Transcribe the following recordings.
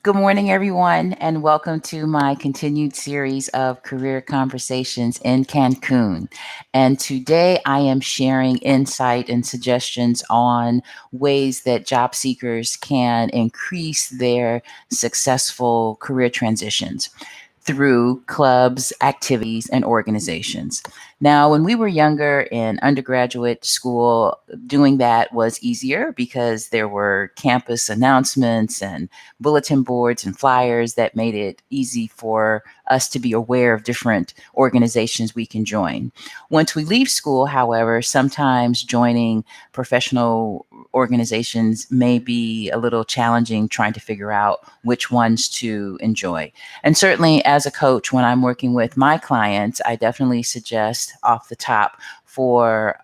Good morning, everyone, and welcome to my continued series of career conversations in Cancun. And today I am sharing insight and suggestions on ways that job seekers can increase their successful career transitions through clubs, activities, and organizations. Now, when we were younger in undergraduate school, doing that was easier because there were campus announcements and bulletin boards and flyers that made it easy for us to be aware of different organizations we can join. Once we leave school, however, sometimes joining professional organizations may be a little challenging trying to figure out which ones to enjoy. And certainly, as a coach, when I'm working with my clients, I definitely suggest off the top for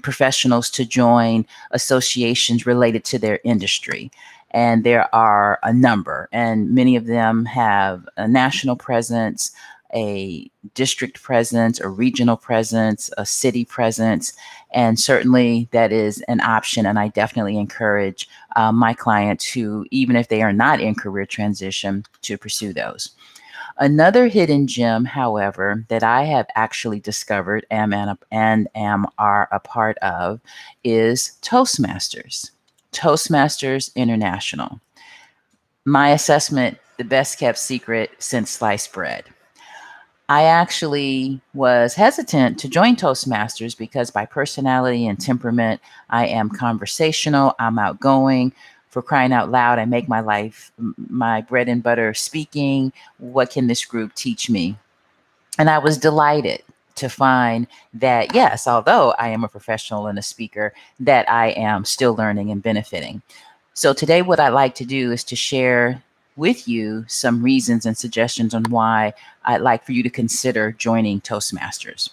professionals to join associations related to their industry. And there are a number, and many of them have a national presence, a district presence, a regional presence, a city presence. And certainly that is an option. And I definitely encourage my clients who, even if they are not in career transition, to pursue those. Another hidden gem, however, that I have actually discovered and am are a part of is Toastmasters. Toastmasters International. My assessment, the best kept secret since sliced bread. I actually was hesitant to join Toastmasters because by personality and temperament, I am conversational, I'm outgoing. For crying out loud, I make my life my bread and butter speaking. What can this group teach me? And I was delighted to find that, yes, although I am a professional and a speaker, that I am still learning and benefiting. So today, what I'd like to do is to share with you some reasons and suggestions on why I'd like for you to consider joining Toastmasters.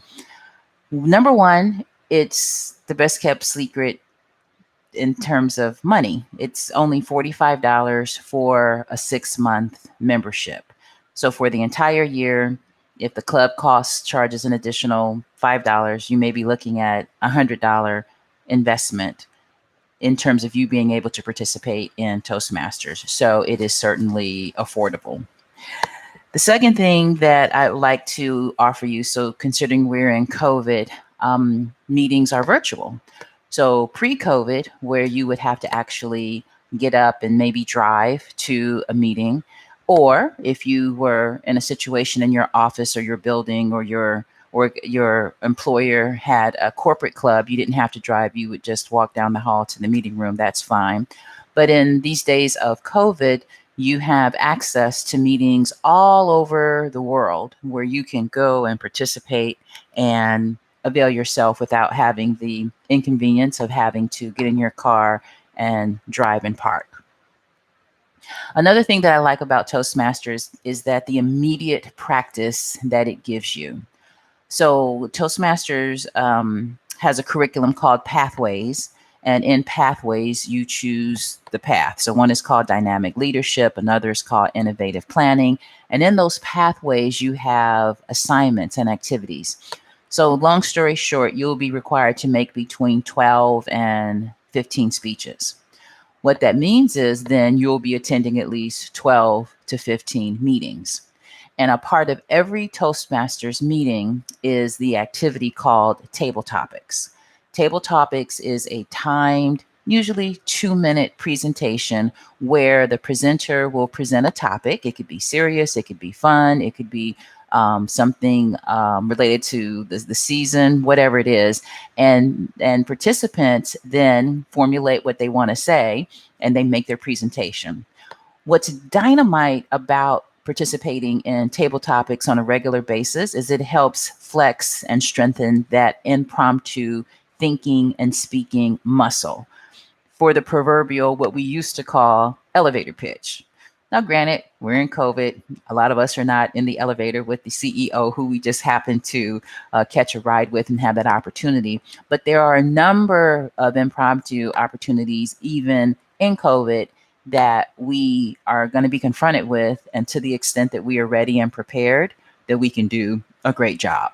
Number one, it's the best kept secret in terms of money. It's only $45 for a 6 month membership. So for the entire year, if the club cost charges an additional $5, you may be looking at $100 investment in terms of you being able to participate in Toastmasters. So it is certainly affordable. The second thing that I'd like to offer you, so considering we're in COVID, meetings are virtual. So pre COVID, where you would have to actually get up and maybe drive to a meeting, or if you were in a situation in your office or your building or your employer had a corporate club, you didn't have to drive, you would just walk down the hall to the meeting room, that's fine. But in these days of COVID, you have access to meetings all over the world where you can go and participate and avail yourself without having the inconvenience of having to get in your car and drive and park. Another thing that I like about Toastmasters is that the immediate practice that it gives you. So Toastmasters has a curriculum called Pathways, and in Pathways, you choose the path. So one is called Dynamic Leadership, another is called Innovative Planning, and in those pathways, you have assignments and activities. So long story short, you'll be required to make between 12 and 15 speeches. What that means is then you'll be attending at least 12 to 15 meetings. And a part of every Toastmasters meeting is the activity called Table Topics. Table Topics is a timed, usually 2 minute presentation where the presenter will present a topic. It could be serious, it could be fun, it could be something related to the season, whatever it is. And participants then formulate what they want to say and they make their presentation. What's dynamite about participating in table topics on a regular basis is it helps flex and strengthen that impromptu thinking and speaking muscle for the proverbial, what we used to call elevator pitch. Now, granted, we're in COVID. A lot of us are not in the elevator with the CEO who we just happened to catch a ride with and have that opportunity. But there are a number of impromptu opportunities, even in COVID, that we are going to be confronted with. And to the extent that we are ready and prepared, that we can do a great job.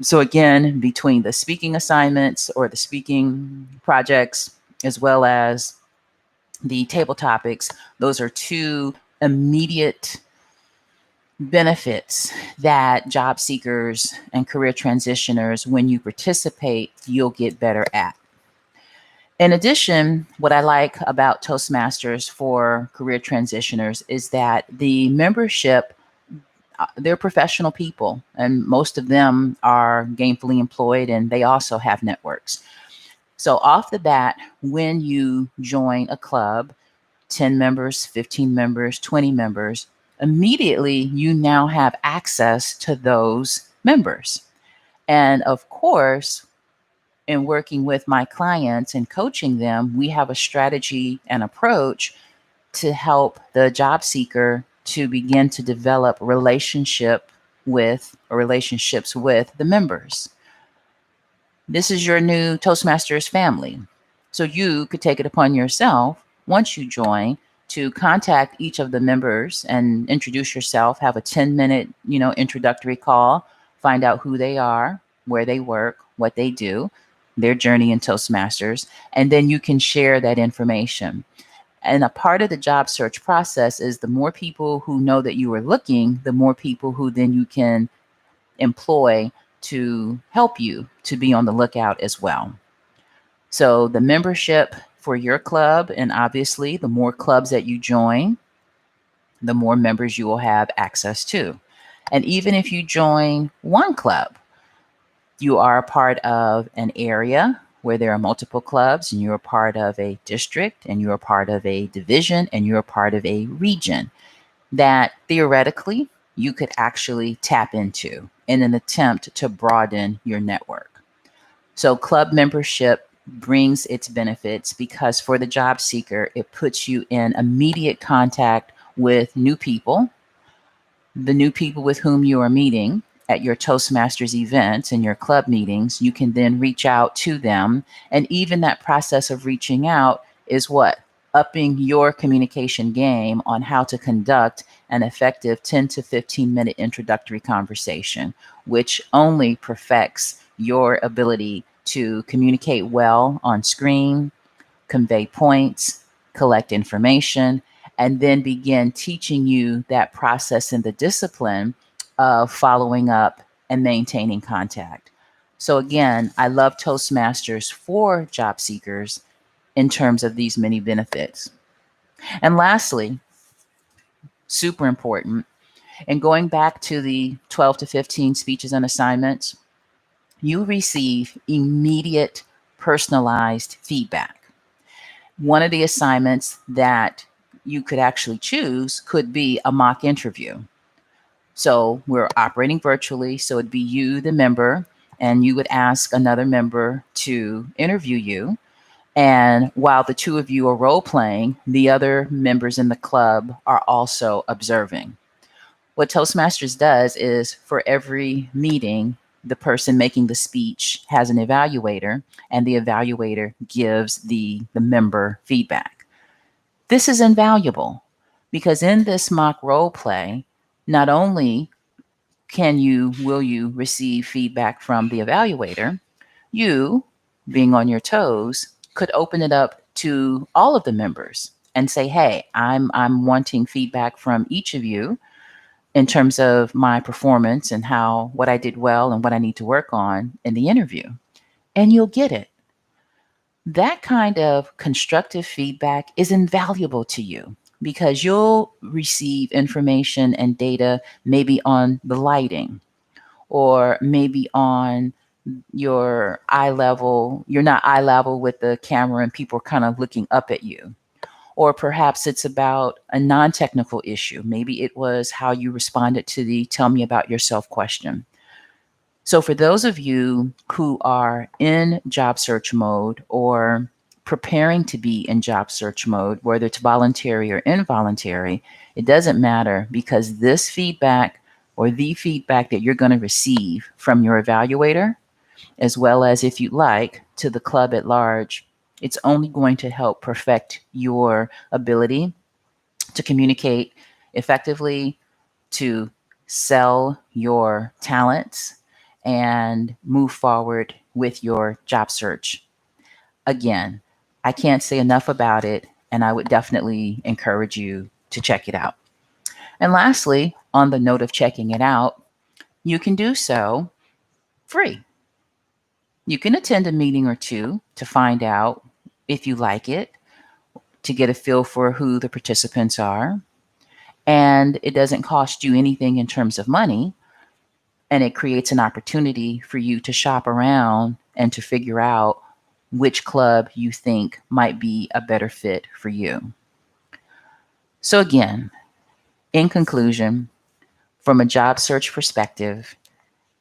So, again, between the speaking assignments or the speaking projects, as well as the table topics, those are two immediate benefits that job seekers and career transitioners, when you participate, you'll get better at. In addition, what I like about Toastmasters for career transitioners is that the membership, they're professional people, and most of them are gainfully employed and they also have networks. So, off the bat, when you join a club, 10 members, 15 members, 20 members, immediately you now have access to those members. And of course, in working with my clients and coaching them, we have a strategy and approach to help the job seeker to begin to develop relationships with the members. This is your new Toastmasters family. So you could take it upon yourself once you join to contact each of the members and introduce yourself, have a 10-minute, introductory call, find out who they are, where they work, what they do, their journey in Toastmasters, and then you can share that information. And a part of the job search process is the more people who know that you are looking, the more people who then you can employ to help you to be on the lookout as well. So the membership for your club, and obviously the more clubs that you join, the more members you will have access to. And even if you join one club, you are a part of an area where there are multiple clubs, and you're a part of a district, and you're a part of a division, and you're a part of a region that theoretically you could actually tap into in an attempt to broaden your network. So, club membership brings its benefits because for the job seeker, it puts you in immediate contact with new people, the new people with whom you are meeting at your Toastmasters events and your club meetings. You can then reach out to them. And even that process of reaching out is what? Upping your communication game on how to conduct an effective 10 to 15-minute introductory conversation, which only perfects your ability to communicate well on screen, convey points, collect information, and then begin teaching you that process and the discipline of following up and maintaining contact. So, again, I love Toastmasters for job seekers in terms of these many benefits. And lastly, super important, and going back to the 12 to 15 speeches and assignments, you receive immediate personalized feedback. One of the assignments that you could actually choose could be a mock interview. So we're operating virtually. So it'd be you, the member, and you would ask another member to interview you. And while the two of you are role playing, the other members in the club are also observing. What Toastmasters does is for every meeting, the person making the speech has an evaluator, and the evaluator gives the member feedback. This is invaluable because in this mock role play, not only will you receive feedback from the evaluator, you, being on your toes, could open it up to all of the members and say, hey, I'm wanting feedback from each of you in terms of my performance and what I did well and what I need to work on in the interview. And you'll get it. That kind of constructive feedback is invaluable to you because you'll receive information and data maybe on the lighting or maybe on your eye level. You're not eye level with the camera and people are kind of looking up at you. Or perhaps it's about a non technical issue. Maybe it was how you responded to the tell me about yourself question. So, for those of you who are in job search mode or preparing to be in job search mode, whether it's voluntary or involuntary, it doesn't matter because this feedback or the feedback that you're going to receive from your evaluator, as well as if you like to the club at large, it's only going to help perfect your ability to communicate effectively, to sell your talents, and move forward with your job search. Again, I can't say enough about it. And I would definitely encourage you to check it out. And lastly, on the note of checking it out, you can do so free. You can attend a meeting or two to find out if you like it, to get a feel for who the participants are. And it doesn't cost you anything in terms of money. And it creates an opportunity for you to shop around and to figure out which club you think might be a better fit for you. So, again, in conclusion, from a job search perspective,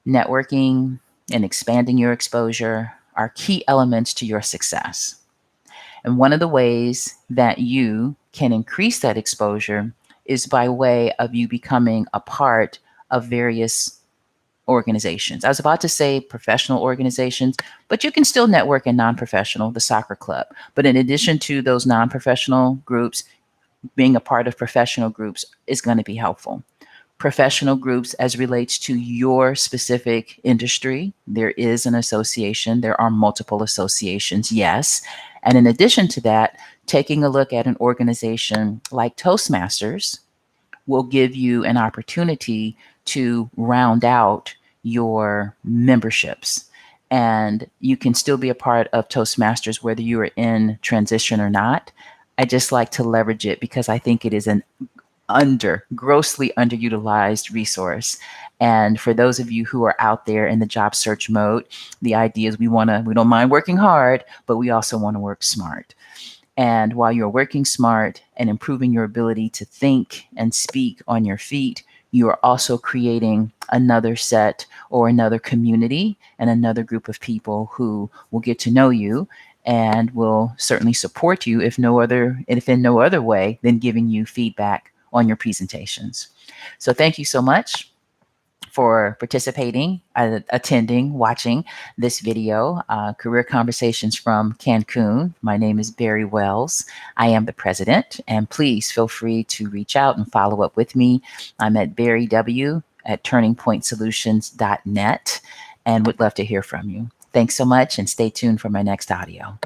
networking and expanding your exposure are key elements to your success. And one of the ways that you can increase that exposure is by way of you becoming a part of various organizations. I was about to say professional organizations, but you can still network in non-professional, the soccer club. But in addition to those non-professional groups, being a part of professional groups is going to be helpful. Professional groups as relates to your specific industry, there is an association. There are multiple associations, yes. And in addition to that, taking a look at an organization like Toastmasters will give you an opportunity to round out your memberships. And you can still be a part of Toastmasters whether you are in transition or not. I just like to leverage it because I think it is an grossly underutilized resource. And for those of you who are out there in the job search mode, the idea is we don't mind working hard, but we also want to work smart. And while you're working smart and improving your ability to think and speak on your feet, you are also creating another set or another community and another group of people who will get to know you and will certainly support you if in no other way than giving you feedback on your presentations. So thank you so much for participating, attending, watching this video, Career Conversations from Cancun. My name is Barry Wells. I am the president, and please feel free to reach out and follow up with me. I'm at barryw@turningpointsolutions.net and would love to hear from you. Thanks so much, and stay tuned for my next audio.